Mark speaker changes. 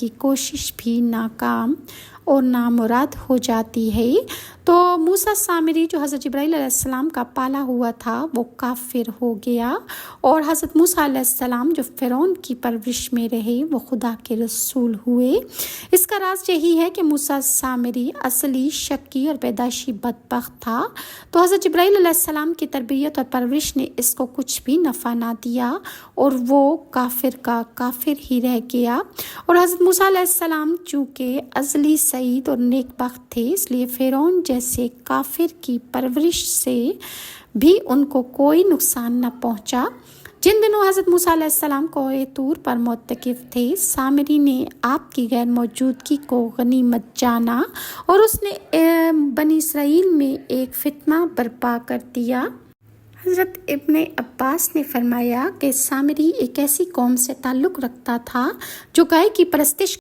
Speaker 1: کی کوشش بھی ناکام اور نامراد ہو جاتی ہے۔ تو موسیٰ سامری جو حضرت جبرائیل علیہ السلام کا پالا ہوا تھا وہ کافر ہو گیا، اور حضرت موسیٰ علیہ السلام جو فرعون کی پرورش میں رہے وہ خدا کے رسول ہوئے۔ اس کا راز یہی ہے کہ موسیٰ سامری اصلی شکی اور پیدائشی بدبخت تھا، تو حضرت جبرائیل علیہ السلام کی تربیت اور پرورش نے اس کو کچھ بھی نفع نہ دیا اور وہ کافر کا کافر ہی رہ گیا۔ اور حضرت موسیٰ علیہ السلام چونکہ ازلی سعید اور نیک بخت تھے، اس لیے فرعون جیسے کافر کی پرورش سے بھی ان کو کوئی نقصان نہ پہنچا۔ جن دنوں حضرت موسیٰ علیہ السلام کوہ طور پر معتکف تھے، سامری نے آپ کی غیر موجودگی کو غنیمت جانا اور اس نے بنی اسرائیل میں ایک فتنہ برپا کر دیا۔ حضرت ابن عباس نے فرمایا کہ سامری ایک ایسی قوم سے تعلق رکھتا تھا جو گائے کی پرستش